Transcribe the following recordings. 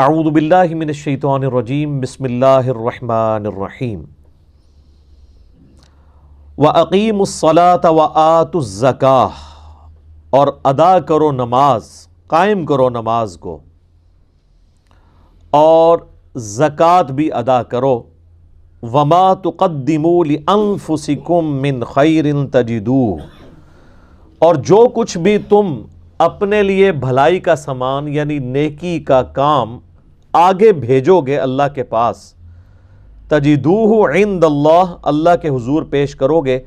اعوذ باللہ من الشیطان الرجیم بسم اللہ الرحمن الرحیم وَأَقِيمُوا الصَّلَاةَ وَآتُوا الزَّكَاةَ، اور ادا کرو نماز، قائم کرو نماز کو، اور زکوٰۃ بھی ادا کرو۔ وَمَا تُقَدِّمُوا لِأَنفُسِكُم مِّن خَيْرٍ تَجِدُوهُ، اور جو کچھ بھی تم اپنے لیے بھلائی کا سامان یعنی نیکی کا کام آگے بھیجو گے اللہ کے پاس، تجدوہ عند اللہ، اللہ کے حضور پیش کرو گے،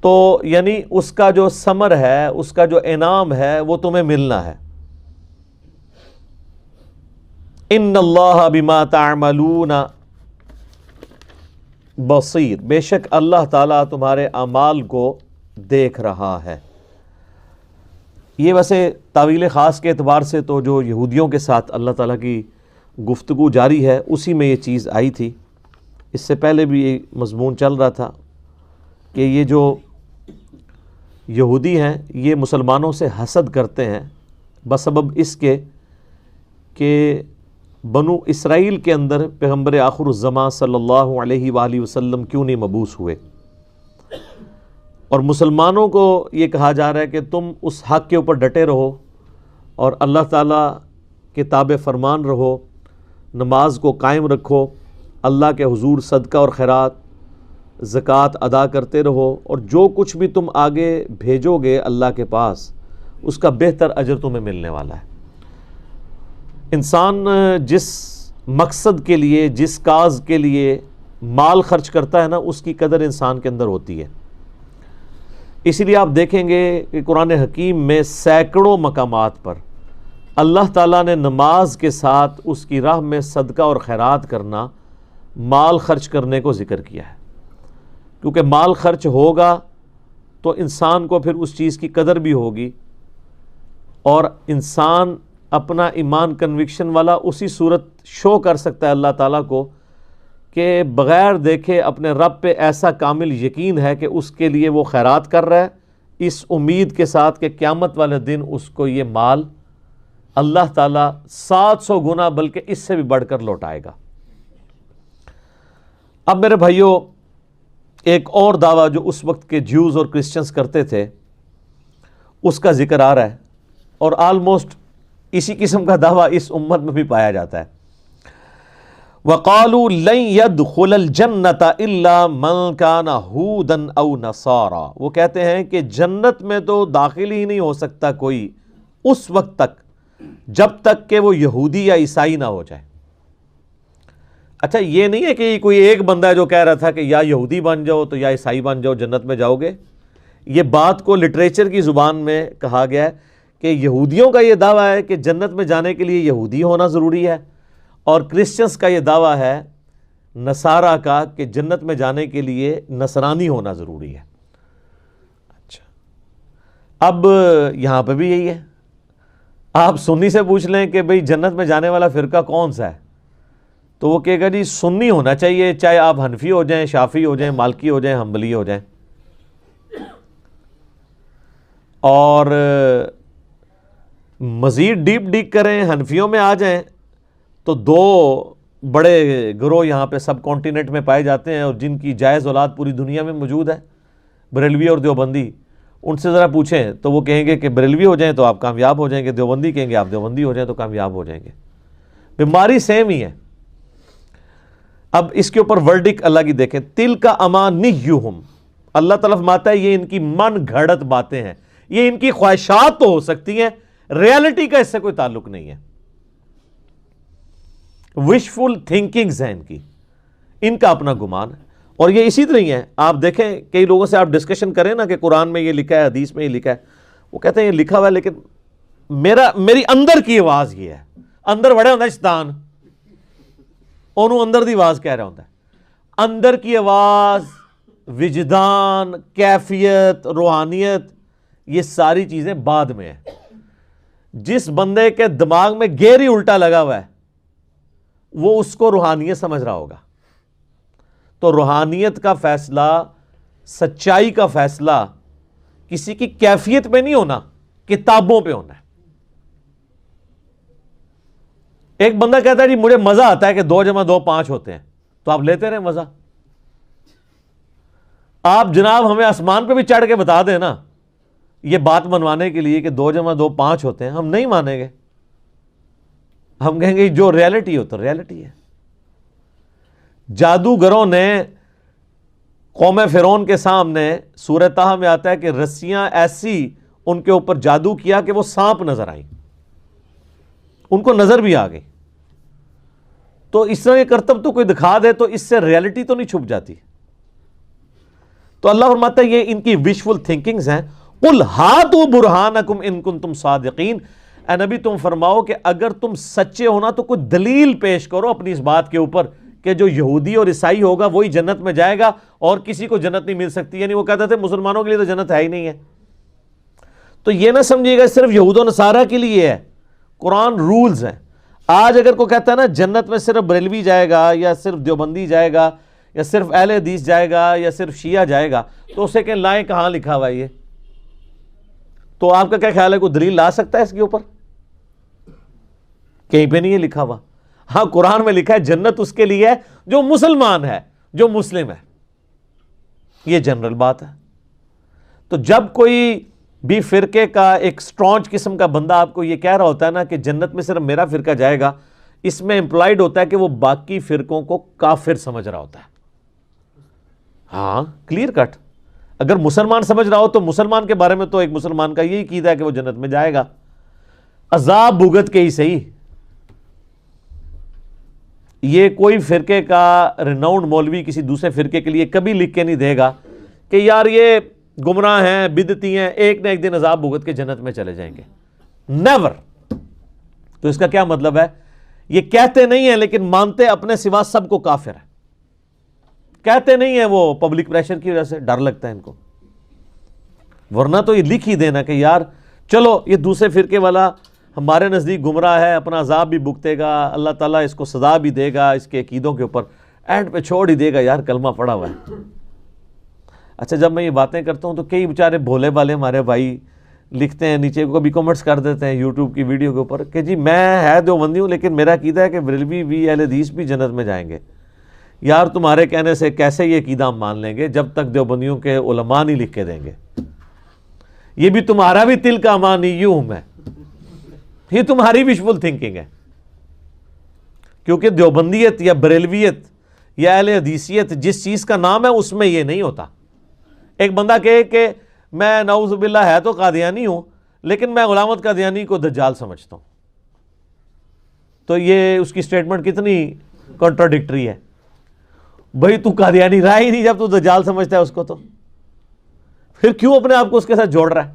تو یعنی اس کا جو ثمر ہے، اس کا جو انعام ہے وہ تمہیں ملنا ہے۔ ان اللہ بما تعملون بصیر، بے شک اللہ تعالیٰ تمہارے اعمال کو دیکھ رہا ہے۔ یہ ویسے تعویل خاص کے اعتبار سے تو جو یہودیوں کے ساتھ اللہ تعالیٰ کی گفتگو جاری ہے اسی میں یہ چیز آئی تھی۔ اس سے پہلے بھی یہ مضمون چل رہا تھا کہ یہ جو یہودی ہیں یہ مسلمانوں سے حسد کرتے ہیں بسبب اس کے کہ بنو اسرائیل کے اندر پیغمبر آخر الزماں صلی اللہ علیہ وآلہ وسلم کیوں نہیں مبعوث ہوئے، اور مسلمانوں کو یہ کہا جا رہا ہے کہ تم اس حق کے اوپر ڈٹے رہو اور اللہ تعالیٰ کے تابع فرمان رہو، نماز کو قائم رکھو، اللہ کے حضور صدقہ اور خیرات زکوٰۃ ادا کرتے رہو، اور جو کچھ بھی تم آگے بھیجو گے اللہ کے پاس اس کا بہتر اجر تمہیں ملنے والا ہے۔ انسان جس مقصد کے لیے، جس کاز کے لیے مال خرچ کرتا ہے نا، اس کی قدر انسان کے اندر ہوتی ہے۔ اسی لیے آپ دیکھیں گے کہ قرآن حکیم میں سینکڑوں مقامات پر اللہ تعالیٰ نے نماز کے ساتھ اس کی راہ میں صدقہ اور خیرات کرنا، مال خرچ کرنے کو ذکر کیا ہے، کیونکہ مال خرچ ہوگا تو انسان کو پھر اس چیز کی قدر بھی ہوگی، اور انسان اپنا ایمان کنوکشن والا اسی صورت شو کر سکتا ہے اللہ تعالیٰ کو کہ بغیر دیکھے اپنے رب پہ ایسا کامل یقین ہے کہ اس کے لیے وہ خیرات کر رہا ہے، اس امید کے ساتھ کہ قیامت والے دن اس کو یہ مال اللہ تعالیٰ 700 گنا بلکہ اس سے بھی بڑھ کر لوٹائے گا۔ اب میرے بھائیوں، ایک اور دعویٰ جو اس وقت کے جیوز اور کرسچنز کرتے تھے اس کا ذکر آ رہا ہے، اور آلموسٹ اسی قسم کا دعویٰ اس امت میں بھی پایا جاتا ہے۔ وَقَالُوا لَن يَدْخُلَ الْجَنَّةَ إِلَّا مَنْ كَانَ هُودًا أَوْ نَصَارَى، وہ کہتے ہیں کہ جنت میں تو داخل ہی نہیں ہو سکتا کوئی اس وقت تک جب تک کہ وہ یہودی یا عیسائی نہ ہو جائے۔ اچھا، یہ نہیں ہے کہ کوئی ایک بندہ ہے جو کہہ رہا تھا کہ یا یہودی بن جاؤ تو یا عیسائی بن جاؤ جنت میں جاؤ گے۔ یہ بات کو لٹریچر کی زبان میں کہا گیا ہے کہ یہودیوں کا یہ دعویٰ ہے کہ جنت میں جانے کے لیے یہودی ہونا ضروری ہے، اور کرسچنز کا یہ دعویٰ ہے نصارہ کا کہ جنت میں جانے کے لیے نصرانی ہونا ضروری ہے۔ اچھا، اب یہاں پہ بھی یہی ہے۔ آپ سنی سے پوچھ لیں کہ بھئی جنت میں جانے والا فرقہ کون سا ہے، تو وہ کہے گا جی سنی ہونا چاہیے، چاہے آپ حنفی ہو جائیں، شافعی ہو جائیں، مالکی ہو جائیں، حنبلی ہو جائیں۔ اور مزید ڈیپ ڈیک کریں، حنفیوں میں آ جائیں تو دو بڑے گروہ یہاں پہ سب کانٹیننٹ میں پائے جاتے ہیں، اور جن کی جائز اولاد پوری دنیا میں موجود ہے، بریلوی اور دیوبندی۔ ان سے ذرا پوچھیں تو وہ کہیں گے کہ بریلوی ہو جائیں تو آپ کامیاب ہو جائیں گے، دیوبندی کہیں گے آپ دیوبندی ہو جائیں تو کامیاب ہو جائیں گے۔ بیماری سیم ہی ہے۔ اب اس کے اوپر ورڈک اللہ کی دیکھیں، تِلْکَ أَمَانِيُّهُمْ، اللہ تعالیٰ فرماتا ہے یہ ان کی من گھڑت باتیں ہیں، یہ ان کی خواہشات تو ہو سکتی ہیں، ریالٹی کا اس سے کوئی تعلق نہیں ہے۔ وشفل تھنکنگز ہیں ان کا اپنا گمان ہے، اور یہ اسی طرح ہی ہے۔ آپ دیکھیں کئی لوگوں سے آپ ڈسکشن کریں نا کہ قرآن میں یہ لکھا ہے، حدیث میں یہ لکھا ہے، وہ کہتے ہیں یہ لکھا ہوا ہے لیکن میری اندر کی آواز یہ ہے، اندر بڑے ہوتا ہے شیطان، انہوں اندر دی آواز کہہ رہا ہوتا ہے۔ اندر کی آواز، وجدان، کیفیت، روحانیت، یہ ساری چیزیں بعد میں ہیں۔ جس بندے کے دماغ میں گیئر ہی الٹا لگا ہوا ہے وہ اس کو روحانیت سمجھ رہا ہوگا۔ تو روحانیت کا فیصلہ، سچائی کا فیصلہ کسی کی کیفیت پہ نہیں ہونا، کتابوں پہ ہونا ہے۔ ایک بندہ کہتا ہے جی مجھے مزہ آتا ہے کہ 2 × 2 5 ہوتے ہیں، تو آپ لیتے رہے مزہ. آپ جناب ہمیں آسمان پہ بھی چڑھ کے بتا دیں نا یہ بات منوانے کے لیے کہ 2 × 2 5 ہوتے ہیں، ہم نہیں مانیں گے. ہم کہیں گے جو ریالٹی ہو تو ریالٹی ہے. جادوگروں نے قوم فرعون کے سامنے سورہ طٰہٰ میں آتا ہے کہ رسیاں ایسی ان کے اوپر جادو کیا کہ وہ سانپ نظر آئیں، ان کو نظر بھی آ گئی. تو اس طرح یہ کرتب تو کوئی دکھا دے تو اس سے ریالٹی تو نہیں چھپ جاتی. تو اللہ فرماتا ہے یہ ان کی وشفل تھنکنگز ہیں. قُلْ هَاتُوا بُرْهَانَكُمْ إِن كُنتُمْ صَادِقِينَ. اے نبی تم فرماؤ کہ اگر تم سچے ہونا تو کوئی دلیل پیش کرو اپنی اس بات کے اوپر کہ جو یہودی اور عیسائی ہوگا وہی جنت میں جائے گا اور کسی کو جنت نہیں مل سکتی. یعنی وہ کہتے تھے مسلمانوں کے لیے تو جنت ہے ہی نہیں ہے. تو یہ نہ سمجھیے گا صرف یہود و نصارہ کے لیے ہے، قرآن رولز ہیں. آج اگر کوئی کہتا ہے نا جنت میں صرف بریلوی جائے گا یا صرف دیوبندی جائے گا یا صرف اہل حدیث جائے گا یا صرف شیعہ جائے گا، تو اسے کہ لائیں کہاں لکھا ہوا ہے یہ؟ تو آپ کا کیا خیال ہے کوئی دلیل لا سکتا ہے اس کے اوپر؟ کہیں پہ نہیں ہے لکھا ہوا. ہاں قرآن میں لکھا ہے جنت اس کے لیے ہے جو مسلمان ہے، جو مسلم ہے. یہ جنرل بات ہے. تو جب کوئی بھی فرقے کا ایک سٹرانچ قسم کا بندہ آپ کو یہ کہہ رہا ہوتا ہے نا کہ جنت میں صرف میرا فرقہ جائے گا، اس میں امپلائڈ ہوتا ہے کہ وہ باقی فرقوں کو کافر سمجھ رہا ہوتا ہے. ہاں کلیئر کٹ. اگر مسلمان سمجھ رہا ہو تو مسلمان کے بارے میں تو ایک مسلمان کا یہی عقیدہ ہے کہ وہ جنت میں جائے گا، عذاب بھگت کے ہی صحیح. یہ کوئی فرقے کا ریناؤنڈ مولوی کسی دوسرے فرقے کے لیے کبھی لکھ کے نہیں دے گا کہ یار یہ گمراہ ہیں، بدعتی ہیں، ایک نہ ایک دن عذاب بھگت کے جنت میں چلے جائیں گے. نیور. تو اس کا کیا مطلب ہے؟ یہ کہتے نہیں ہیں لیکن مانتے اپنے سوا سب کو کافر ہے. کہتے نہیں ہیں وہ پبلک پریشر کی وجہ سے، ڈر لگتا ہے ان کو. ورنہ تو یہ لکھ ہی دینا کہ یار چلو یہ دوسرے فرقے والا ہمارے نزدیک گمراہ ہے، اپنا عذاب بھی بھگتے گا، اللہ تعالیٰ اس کو سزا بھی دے گا اس کے عقیدوں کے اوپر، اینڈ پہ چھوڑ ہی دے گا یار کلمہ پڑا ہوا ہے. اچھا جب میں یہ باتیں کرتا ہوں تو کئی بیچارے بھولے والے ہمارے بھائی لکھتے ہیں نیچے کبھی کمنٹس کر دیتے ہیں یوٹیوب کی ویڈیو کے اوپر کہ جی میں ہے دیوبندی ہوں لیکن میرا عقیدہ ہے کہ بریلوی بھی اہل حدیث بھی جنت میں جائیں گے. یار تمہارے کہنے سے کیسے یہ عقیدہ ہم مان لیں گے جب تک دیوبندیوں کے علماء نہیں لکھ کے دیں گے. یہ بھی تمہارا بھی تل کا امانی ہوں میں، یہ تمہاری وشفل تھنکنگ ہے. کیونکہ دیوبندیت یا بریلویت یا اہل حدیثیت جس چیز کا نام ہے اس میں یہ نہیں ہوتا. ایک بندہ کہے کہ میں نعوذ باللہ ہے تو قادیانی ہوں لیکن میں غلام احمد قادیانی کو دجال سمجھتا ہوں، تو یہ اس کی سٹیٹمنٹ کتنی کنٹراڈکٹری ہے. بھئی تو قادیانی رہا ہی نہیں جب تو دجال سمجھتا ہے اس کو، تو پھر کیوں اپنے آپ کو اس کے ساتھ جوڑ رہا ہے؟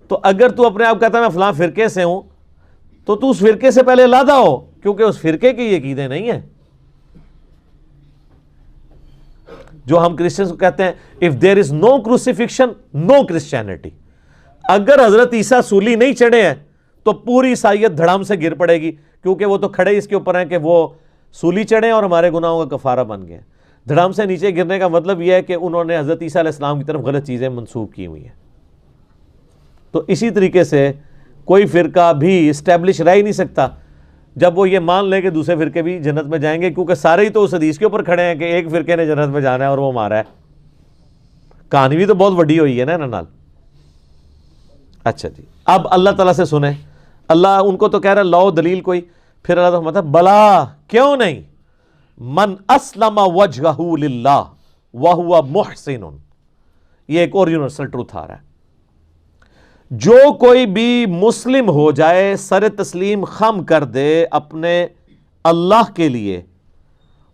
تو اگر تو اپنے آپ کہتا ہے میں فلاں فرقے سے ہوں تو اس فرقے سے پہلے علیحدہ ہو، کیونکہ اس فرقے کی یہ عقیدے نہیں ہیں. جو ہم کرسچنز کو کہتے ہیں if there is no crucifixion no Christianity. اگر حضرت عیسیٰ سولی نہیں چڑھے ہیں تو پوری عیسائیت دھڑام سے گر پڑے گی، کیونکہ وہ تو کھڑے اس کے اوپر ہیں کہ وہ سولی چڑھے اور ہمارے گناہوں کا کفارہ بن گئے. دھڑام سے نیچے گرنے کا مطلب یہ ہے کہ انہوں نے حضرت عیسیٰ علیہ السلام کی طرف غلط چیزیں منسوب کی ہوئی ہیں. تو اسی طریقے سے کوئی فرقہ بھی اسٹیبلش رہ ہی نہیں سکتا جب وہ یہ مان لے کہ دوسرے فرقے بھی جنت میں جائیں گے، کیونکہ سارے ہی تو اس حدیث کے اوپر کھڑے ہیں کہ ایک فرقے نے جنت میں جانا ہے اور وہ ہمارا ہے. کہانی بھی تو بہت بڑی ہوئی ہے نا نال. اچھا جی اب اللہ تعالیٰ سے سنیں. اللہ ان کو تو کہہ رہا ہے لاؤ دلیل کوئی، پھر اللہ تعالیٰ مطلب بلا کیوں نہیں، من اسلم وجہہ للہ وہو محسن. یہ ایک اور یونیورسل ٹروتھ آ رہا ہے. جو کوئی بھی مسلم ہو جائے، سر تسلیم خم کر دے اپنے اللہ کے لیے،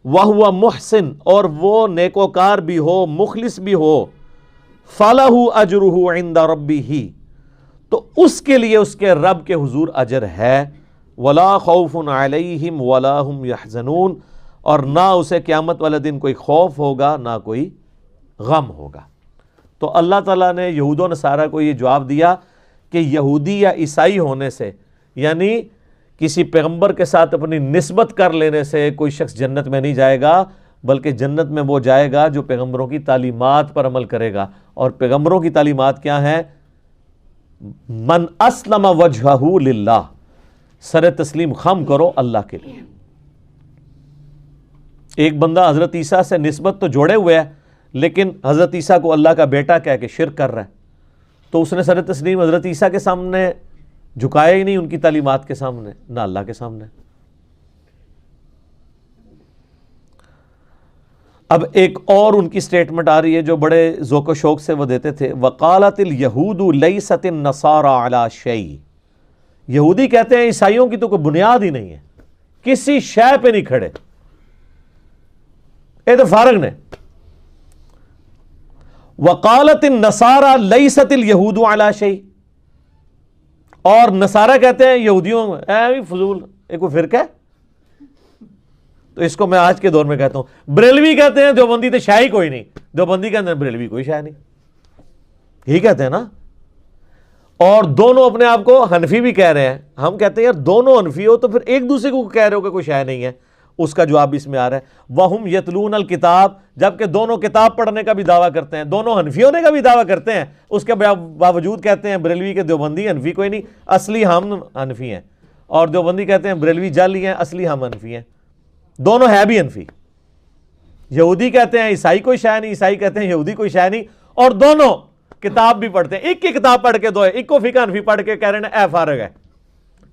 وَهُوَ محسن، اور وہ نیکوکار بھی ہو، مخلص بھی ہو، فَلَهُ أَجْرُهُ عِنْدَ رَبِّهِ، تو اس کے لیے اس کے رب کے حضور اجر ہے. وَلَا خَوْفٌ عَلَيْهِمْ وَلَا هُمْ يَحْزَنُونَ، اور نہ اسے قیامت والے دن کوئی خوف ہوگا نہ کوئی غم ہوگا. تو اللہ تعالیٰ نے یہود و نصارہ کو یہ جواب دیا کہ یہودی یا عیسائی ہونے سے، یعنی کسی پیغمبر کے ساتھ اپنی نسبت کر لینے سے کوئی شخص جنت میں نہیں جائے گا، بلکہ جنت میں وہ جائے گا جو پیغمبروں کی تعلیمات پر عمل کرے گا. اور پیغمبروں کی تعلیمات کیا ہیں؟ من اسلم وجہہ للہ، سر تسلیم خم کرو اللہ کے لیے۔ ایک بندہ حضرت عیسیٰ سے نسبت تو جوڑے ہوئے ہے، لیکن حضرت عیسیٰ کو اللہ کا بیٹا کہہ کے شرک کر رہا ہے، تو اس نے سر تسلیم حضرت عیسیٰ کے سامنے جھکایا ہی نہیں، ان کی تعلیمات کے سامنے، نہ اللہ کے سامنے۔ اب ایک اور ان کی سٹیٹمنٹ آ رہی ہے جو بڑے ذوق و شوق سے وہ دیتے تھے، وقالت الیہود لیست النصارى علی شیء، یہودی کہتے ہیں عیسائیوں کی تو کوئی بنیاد ہی نہیں ہے، کسی شے پہ نہیں کھڑے، اے تو فارغ نے۔ وقالت النصارى لیست الیہود علی شیء، اور نصارہ کہتے ہیں یہودیوں اے فضول، ایک کوئی فرقہ ہے؟ تو اس کو میں آج کے دور میں کہتا ہوں، بریلوی کہتے ہیں دیوبندی تو شاہی کوئی نہیں، دیوبندی کہتے ہیں بریلوی کوئی شاہ نہیں، یہی کہتے ہیں نا۔ اور دونوں اپنے آپ کو حنفی بھی کہہ رہے ہیں، ہم کہتے ہیں یار دونوں حنفی ہو تو پھر ایک دوسرے کو کہہ رہے ہو کہ کوئی شاہ نہیں ہے۔ اس کا جواب اس میں آ رہا ہے، وَهُمْ يَتْلُونَ الْكِتَابَ، جبکہ دونوں کتاب پڑھنے کا بھی دعویٰ کرتے ہیں، دونوں حنفی ہونے کا بھی دعویٰ کرتے ہیں، اس کے باوجود کہتے ہیں بریلوی کے دیوبندی حنفی کوئی نہیں، اصلی ہم حنفی ہیں، اور دیوبندی کہتے ہیں بریلوی جعلی ہیں، اصلی ہم حنفی ہیں، دونوں ہے بھی حنفی۔ یہودی کہتے ہیں عیسائی کوئی شاہ نہیں، عیسائی کہتے ہیں یہودی کوئی شاہ نہیں، اور دونوں کتاب بھی پڑھتے ہیں، ایک کی کتاب پڑھ کے دو ہے، ایک کو فقہ حنفی پڑھ کے کہہ رہے ہیں اے فارغ ہے۔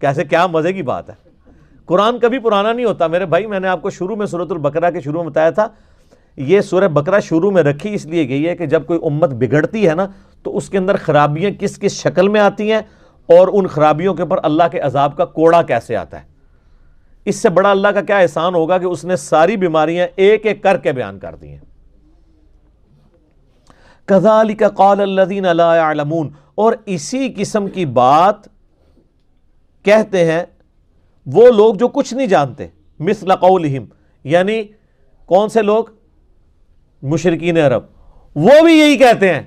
کیسے، کیا مزے کی بات ہے۔ قرآن کبھی پرانا نہیں ہوتا میرے بھائی، میں نے آپ کو شروع میں سورۃ البقرہ کے شروع میں بتایا تھا، یہ سورہ بقرہ شروع میں رکھی اس لیے گئی ہے کہ جب کوئی امت بگڑتی ہے نا تو اس کے اندر خرابیاں کس کس شکل میں آتی ہیں، اور ان خرابیوں کے اوپر اللہ کے عذاب کا کوڑا کیسے آتا ہے۔ اس سے بڑا اللہ کا کیا احسان ہوگا کہ اس نے ساری بیماریاں ایک ایک کر کے بیان کر دی ہیں۔ كَذَلِكَ قَالَ الَّذِينَ لَا يَعْلَمُونَ، اور اسی قسم کی بات کہتے ہیں وہ لوگ جو کچھ نہیں جانتے، مثل قولہم، یعنی کون سے لوگ؟ مشرکین عرب، وہ بھی یہی کہتے ہیں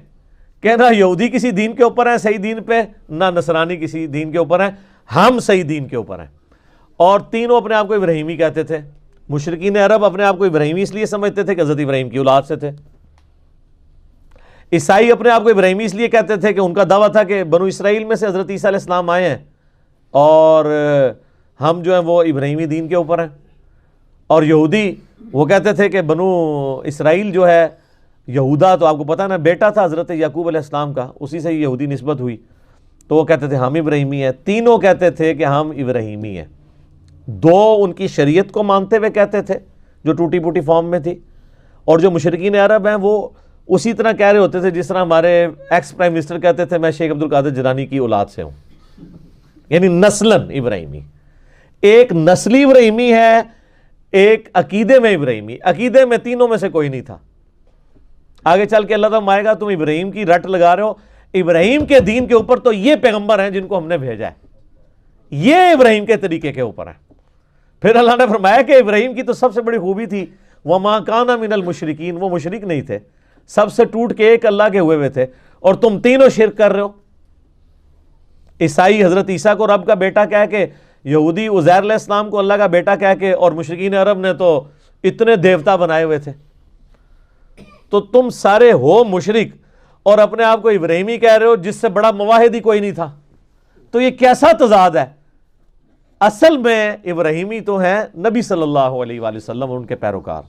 کہ نہ یہودی کسی دین کے اوپر ہیں صحیح دین پہ، نہ نصرانی کسی دین کے اوپر ہیں، ہم صحیح دین کے اوپر ہیں۔ اور تینوں اپنے آپ کو ابراہیمی کہتے تھے۔ مشرکین عرب اپنے آپ کو ابراہیمی اس لیے سمجھتے تھے کہ حضرت ابراہیم کی اولاد سے تھے۔ عیسائی اپنے آپ کو ابراہیمی اس لیے کہتے تھے کہ ان کا دعویٰ تھا کہ بنو اسرائیل میں سے حضرت عیسیٰ علیہ السلام آئے ہیں، اور ہم جو ہیں وہ ابراہیمی دین کے اوپر ہیں۔ اور یہودی وہ کہتے تھے کہ بنو اسرائیل جو ہے، یہودا تو آپ کو پتہ نا بیٹا تھا حضرت یعقوب علیہ السلام کا، اسی سے یہودی نسبت ہوئی، تو وہ کہتے تھے ہم ابراہیمی ہیں۔ تینوں کہتے تھے کہ ہم ابراہیمی ہیں، دو ان کی شریعت کو مانتے ہوئے کہتے تھے جو ٹوٹی پوٹی فارم میں تھی، اور جو مشرکین عرب ہیں وہ اسی طرح کہہ رہے ہوتے تھے جس طرح ہمارے ایکس پرائم منسٹر کہتے تھے میں شیخ عبد القادر جیلانی کی اولاد سے ہوں، یعنی نسلاً ابراہیمی۔ ایک نسلی ابراہیمی ہے، ایک عقیدے میں ابراہیمی۔ عقیدے میں تینوں میں سے کوئی نہیں تھا۔ آگے چل کے اللہ تعالیٰ آئے گا تم ابراہیم کی رٹ لگا رہے ہو، ابراہیم کے دین کے اوپر تو یہ پیغمبر ہیں جن کو ہم نے بھیجا ہے، یہ ابراہیم کے طریقے کے اوپر ہیں۔ پھر اللہ نے فرمایا کہ ابراہیم کی تو سب سے بڑی خوبی تھی وَمَا كَانَ مِنَ الْمُشْرِكِينَ، وہ مشرک نہیں تھے، سب سے ٹوٹ کے ایک اللہ کے ہوئے تھے، اور تم تینوں شرک کر رہے ہو۔ عیسائی حضرت عیسیٰ کو رب کا بیٹا کہہ کے، یہودی عزیر علیہ السلام کو اللہ کا بیٹا کہہ کے، اور مشرکین عرب نے تو اتنے دیوتا بنائے ہوئے تھے۔ تو تم سارے ہو مشرک اور اپنے آپ کو ابراہیمی کہہ رہے ہو جس سے بڑا مواحد ہی کوئی نہیں تھا، تو یہ کیسا تضاد ہے؟ اصل میں ابراہیمی تو ہیں نبی صلی اللہ علیہ وآلہ وسلم اور ان کے پیروکار۔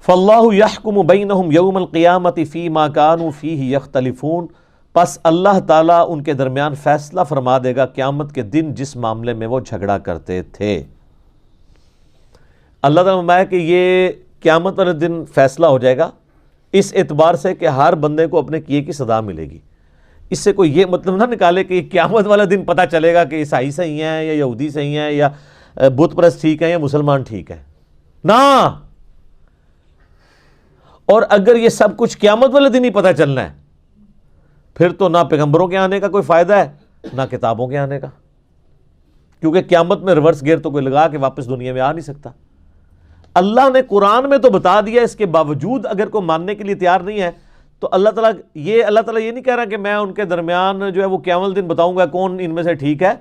فَاللَّهُ يَحْكُمُ بَيْنَهُمْ يَوْمَ الْقِيَامَةِ فِي مَا كَانُوا فِيهِ يَخْتَلِفُونَ، پس اللہ تعالیٰ ان کے درمیان فیصلہ فرما دے گا قیامت کے دن جس معاملے میں وہ جھگڑا کرتے تھے۔ اللہ تعالیٰ فرمایا کہ یہ قیامت والے دن فیصلہ ہو جائے گا اس اعتبار سے کہ ہر بندے کو اپنے کیے کی سزا ملے گی۔ اس سے کوئی یہ مطلب نہ نکالے کہ قیامت والا دن پتہ چلے گا کہ عیسائی صحیح ہیں یا یہودی صحیح ہیں یا بت پرست ٹھیک ہیں یا مسلمان ٹھیک ہیں، نہ۔ اور اگر یہ سب کچھ قیامت والے دن ہی پتہ چلنا ہے پھر تو نہ پیغمبروں کے آنے کا کوئی فائدہ ہے نہ کتابوں کے آنے کا، کیونکہ قیامت میں ریورس گیئر تو کوئی لگا کے واپس دنیا میں آ نہیں سکتا۔ اللہ نے قرآن میں تو بتا دیا، اس کے باوجود اگر کوئی ماننے کے لیے تیار نہیں ہے تو اللہ تعالیٰ یہ نہیں کہہ رہا کہ میں ان کے درمیان جو ہے وہ قیامت والے دن بتاؤں گا کون ان میں سے ٹھیک ہے،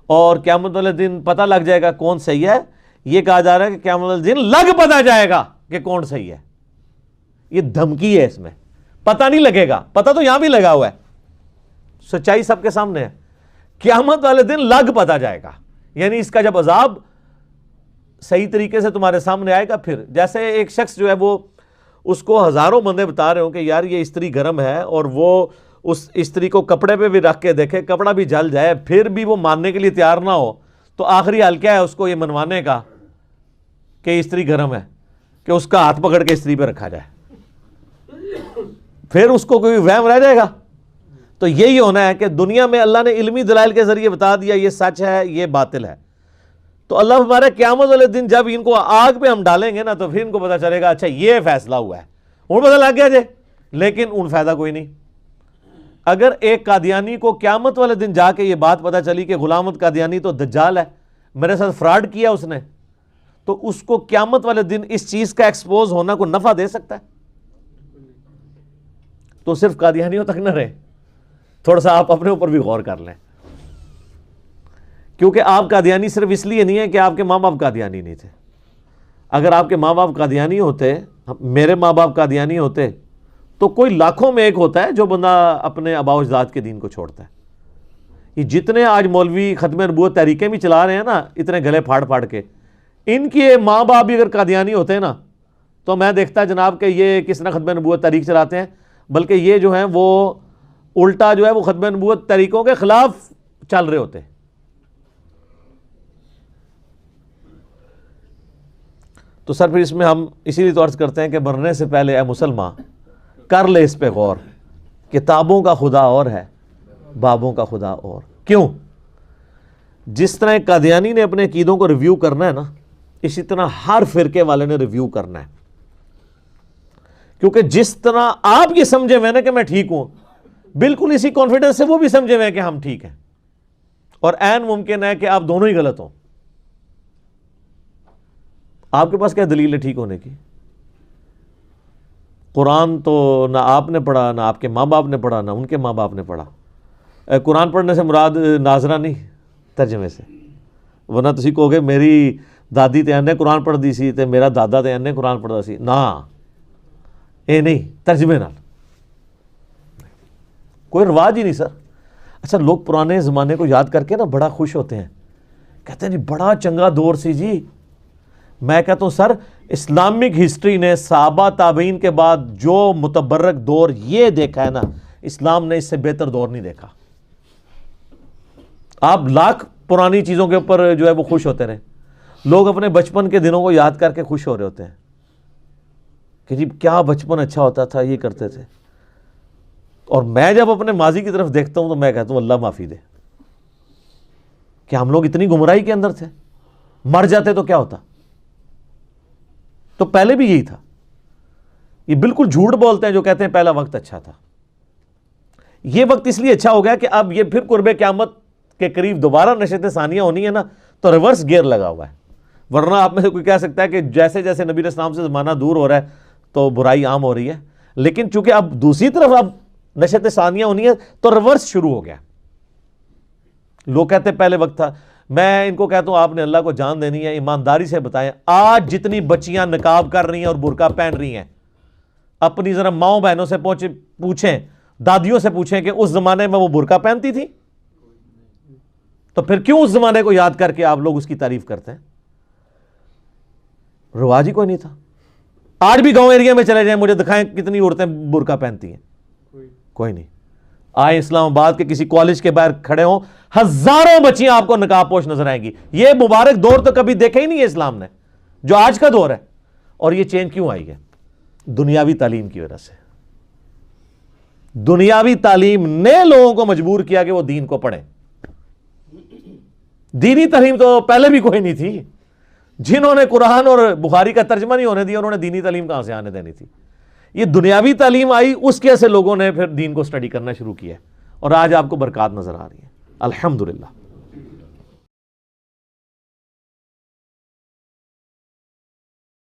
اور قیامت والے دن پتہ لگ جائے گا کون صحیح ہے۔ یہ کہا جا رہا ہے کہ قیامت والے دن لگ پتہ جائے گا کہ کون صحیح ہے۔ یہ دھمکی ہے، اس میں پتہ نہیں لگے گا، پتہ تو یہاں بھی لگا ہوا ہے، سچائی سب کے سامنے ہے۔ قیامت والے دن لگ پتا جائے گا، یعنی اس کا جب عذاب صحیح طریقے سے تمہارے سامنے آئے گا. پھر جیسے ایک شخص جو ہے وہ اس کو ہزاروں بندے بتا رہے ہوں کہ یار یہ استری گرم ہے، اور وہ اس استری کو کپڑے پہ بھی رکھ کے دیکھے کپڑا بھی جل جائے پھر بھی وہ ماننے کے لیے تیار نہ ہو، تو آخری حل کیا ہے اس کو یہ منوانے کا کہ استری گرم ہے، کہ اس کا ہاتھ پکڑ کے استری پہ رکھا جائے، پھر اس کو کوئی وہم رہ جائے گا. تو یہی ہونا ہے کہ دنیا میں اللہ نے علمی دلائل کے ذریعے بتا دیا یہ سچ ہے یہ باطل ہے. تو اللہ ہمارے قیامت والے دن جب ان کو آگ پہ ہم ڈالیں گے نا تو پھر ان کو پتا چلے گا اچھا یہ فیصلہ ہوا ہے، ان پتہ لگ گیا جے، لیکن ان فائدہ کوئی نہیں. اگر ایک قادیانی کو قیامت والے دن جا کے یہ بات پتا چلی کہ غلام احمد قادیانی تو دجال ہے، میرے ساتھ فراڈ کیا اس نے، تو اس کو قیامت والے دن اس چیز کا ایکسپوز ہونا کو نفع دے سکتا ہے؟ تو صرف قادیانیوں تک نہ رہے، تھوڑا سا آپ اپنے اوپر بھی غور کر لیں، کیونکہ آپ قادیانی صرف اس لیے نہیں ہے کہ آپ کے ماں باپ قادیانی نہیں تھے. اگر آپ کے ماں باپ قادیانی ہوتے، میرے ماں باپ قادیانی ہوتے، تو کوئی لاکھوں میں ایک ہوتا ہے جو بندہ اپنے آباء و اجداد کے دین کو چھوڑتا ہے. یہ جتنے آج مولوی ختم نبوت تحریکیں بھی چلا رہے ہیں نا اتنے گلے پھاڑ پھاڑ کے، ان کے ماں باپ بھی اگر قادیانی ہوتے ہیں نا تو میں دیکھتا جناب کہ یہ کس طرح ختم نبوت تحریک چلاتے ہیں، بلکہ یہ جو ہیں وہ الٹا جو ہے وہ ختم نبوت تحریکوں کے خلاف چل رہے ہوتے ہیں. تو سر پھر اس میں ہم اسی لیے تو عرض کرتے ہیں کہ مرنے سے پہلے اے مسلمان کر لے اس پہ غور، کتابوں کا خدا اور ہے بابوں کا خدا اور. کیوں؟ جس طرح قادیانی نے اپنے عقیدوں کو ریویو کرنا ہے نا، اسی طرح ہر فرقے والے نے ریویو کرنا ہے. کیونکہ جس طرح آپ یہ سمجھے ہوئے نا کہ میں ٹھیک ہوں، بالکل اسی کانفیڈنس سے وہ بھی سمجھے ہوئے کہ ہم ٹھیک ہیں، اور عین ممکن ہے کہ آپ دونوں ہی غلط ہوں. آپ کے پاس کیا دلیل ہے ٹھیک ہونے کی؟ قرآن تو نہ آپ نے پڑھا، نہ آپ کے ماں باپ نے پڑھا، نہ ان کے ماں باپ نے پڑھا. قرآن پڑھنے سے مراد ناظرہ نہیں، ترجمے سے، ورنہ تسی کہو گے میری دادی تے انہیں قرآن پڑھ دی سی تے میرا دادا تے انہیں قرآن پڑھدا سی. نا اے نہیں، ترجمے نال کوئی رواج ہی نہیں سر. اچھا لوگ پرانے زمانے کو یاد کر کے نا بڑا خوش ہوتے ہیں، کہتے ہیں جی بڑا چنگا دور سی جی. میں کہتا ہوں سر اسلامک ہسٹری نے صحابہ تابعین کے بعد جو متبرک دور یہ دیکھا ہے نا، اسلام نے اس سے بہتر دور نہیں دیکھا. آپ لاکھ پرانی چیزوں کے اوپر جو ہے وہ خوش ہوتے رہے، لوگ اپنے بچپن کے دنوں کو یاد کر کے خوش ہو رہے ہوتے ہیں کہ جی کیا بچپن اچھا ہوتا تھا، یہ کرتے تھے. اور میں جب اپنے ماضی کی طرف دیکھتا ہوں تو میں کہتا ہوں اللہ معافی دے کہ ہم لوگ اتنی گمراہی کے اندر تھے. مر جاتے تو کیا ہوتا؟ تو پہلے بھی یہی تھا. یہ بالکل جھوٹ بولتے ہیں جو کہتے ہیں پہلا وقت اچھا تھا. یہ وقت اس لیے اچھا ہو گیا کہ اب یہ پھر قرب قیامت کے قریب دوبارہ نشست ثانیہ ہونی ہے نا، تو ریورس گیئر لگا ہوا ہے. ورنہ آپ میں سے کوئی کہہ سکتا ہے کہ جیسے جیسے نبی علیہ السلام سے زمانہ دور ہو رہا ہے تو برائی عام ہو رہی ہے، لیکن چونکہ اب دوسری طرف اب نشست ثانیہ ہونی ہے تو ریورس شروع ہو گیا. لوگ کہتے ہیں پہلے وقت تھا. میں ان کو کہتا ہوں آپ نے اللہ کو جان دینی ہے، ایمانداری سے بتائیں آج جتنی بچیاں نقاب کر رہی ہیں اور برقع پہن رہی ہیں، اپنی ذرا ماؤں بہنوں سے پوچھیں، دادیوں سے پوچھیں کہ اس زمانے میں وہ برقع پہنتی تھی؟ تو پھر کیوں اس زمانے کو یاد کر کے آپ لوگ اس کی تعریف کرتے ہیں؟ رواج ہی کوئی نہیں تھا. آج بھی گاؤں ایریا میں چلے جائیں مجھے دکھائیں کتنی عورتیں برقع پہنتی ہیں، کوئی نہیں. آئے اسلام آباد کے کسی کالج کے باہر کھڑے ہوں، ہزاروں بچیاں آپ کو نقاب پوش نظر آئیں گی. یہ مبارک دور تو کبھی دیکھا ہی نہیں ہے اسلام نے، جو آج کا دور ہے. اور یہ چینج کیوں آئی ہے؟ دنیاوی تعلیم کی وجہ سے. دنیاوی تعلیم نے لوگوں کو مجبور کیا کہ وہ دین کو پڑھیں. دینی تعلیم تو پہلے بھی کوئی نہیں تھی. جنہوں نے قرآن اور بخاری کا ترجمہ نہیں ہونے دیا انہوں نے دینی تعلیم کہاں سے آنے دینی تھی؟ یہ دنیاوی تعلیم آئی، اس کی وجہ سے لوگوں نے پھر دین کو سٹڈی کرنا شروع کیا، اور آج آپ کو برکات نظر آ رہی ہے الحمدللہ.